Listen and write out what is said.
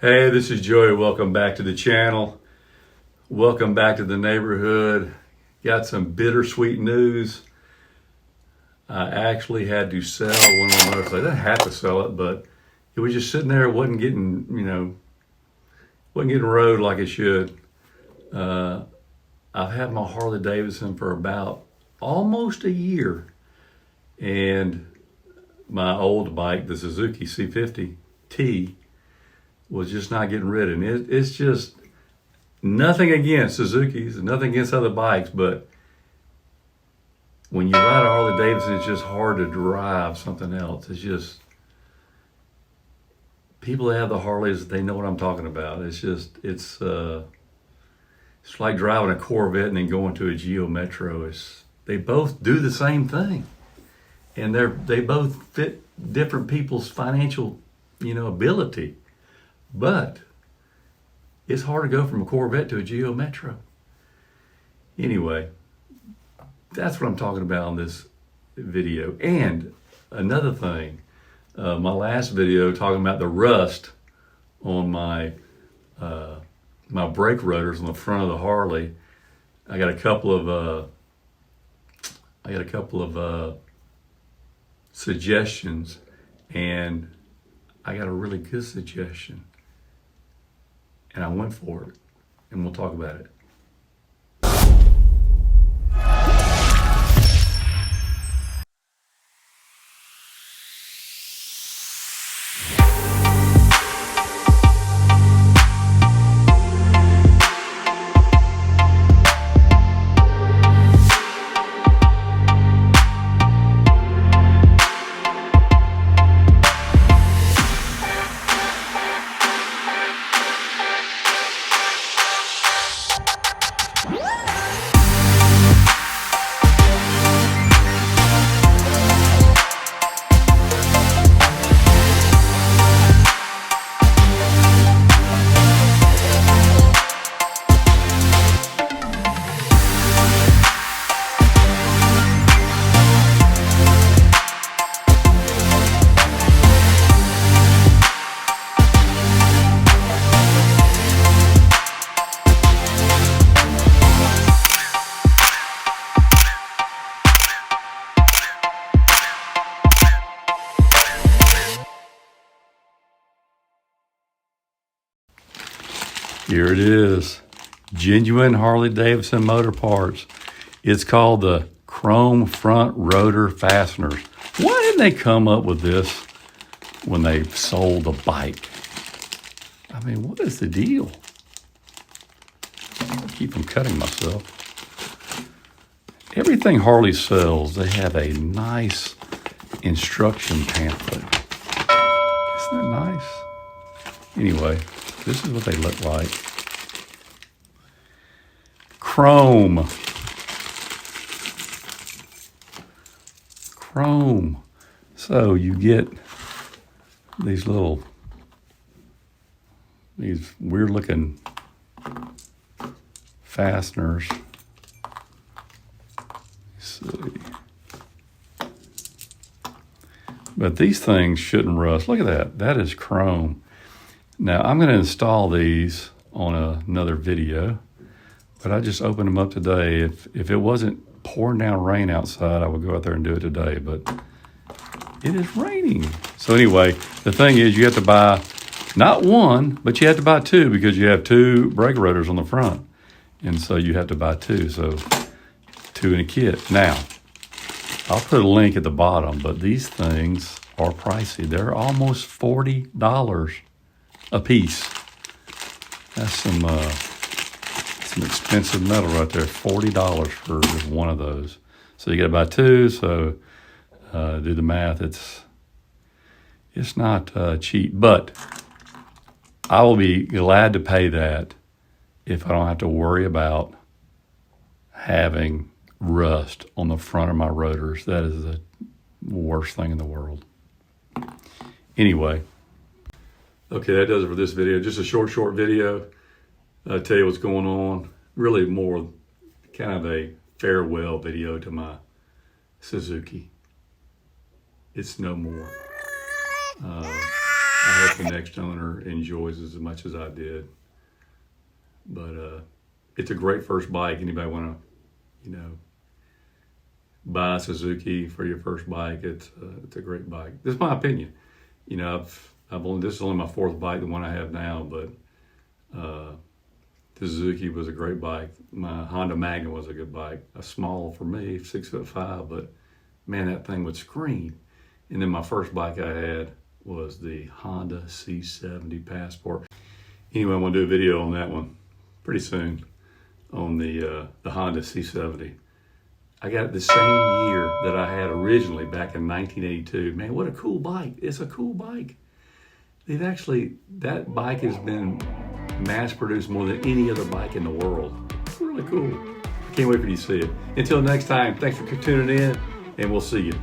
Hey, this is Joey. Welcome back to the channel. Welcome back to the neighborhood. Got some bittersweet news. I actually had to sell one of my motorcycles. I didn't have to sell it, but it was just sitting there. It wasn't getting, wasn't getting rode like it should. I've had my Harley Davidson for about almost a year. And my old bike, the Suzuki C50T, was just not getting rid of it. It's just nothing against Suzuki's, nothing against other bikes, but when you ride a Harley Davidson, it's just hard to drive something else. It's just, people that have the Harleys, they know what I'm talking about. It's like driving a Corvette and then going to a Geo Metro. They both do the same thing, and they both fit different people's financial, ability. But it's hard to go from a Corvette to a Geo Metro. Anyway, that's what I'm talking about in this video. And another thing, my last video talking about the rust on my brake rotors on the front of the Harley. I got a couple of suggestions, and I got a really good suggestion. And I went for it, and we'll talk about it. Here it is, genuine Harley Davidson motor parts. It's called the chrome front rotor fasteners. Why didn't they come up with this when they sold the bike? I mean, what is the deal? I keep from cutting myself. Everything Harley sells, they have a nice instruction pamphlet. Isn't that nice? Anyway, this is what they look like. Chrome. So you get these weird looking fasteners. Let's see. But these things shouldn't rust. Look at that. That is chrome. Now, I'm going to install these on another video, but I just opened them up today. If it wasn't pouring down rain outside, I would go out there and do it today, but it is raining. So anyway, the thing is you have to buy not one, but you have to buy two because you have two brake rotors on the front. And so you have to buy two, so two in a kit. Now, I'll put a link at the bottom, but these things are pricey. They're almost $40 a piece. That's some expensive metal right there. $40 for just one of those. So you got to buy two. So do the math. It's not cheap, but I will be glad to pay that if I don't have to worry about having rust on the front of my rotors. That is the worst thing in the world. Anyway. Okay, that does it for this video. Just a short video. I'll tell you what's going on. Really more kind of a farewell video to my Suzuki. It's no more. I hope the next owner enjoys as much as I did. But it's a great first bike. Anybody want to, buy a Suzuki for your first bike? It's a great bike. This is my opinion. This is only my fourth bike, the one I have now, but the Suzuki was a great bike. My Honda Magnum was a good bike. A small for me, 6'5", but man, that thing would scream. And then my first bike I had was the Honda C70 Passport. Anyway, I'm gonna do a video on that one pretty soon on the Honda C70. I got it the same year that I had originally back in 1982. Man, what a cool bike. It's a cool bike. That bike has been mass produced more than any other bike in the world. It's really cool. I can't wait for you to see it. Until next time, thanks for tuning in, and we'll see you.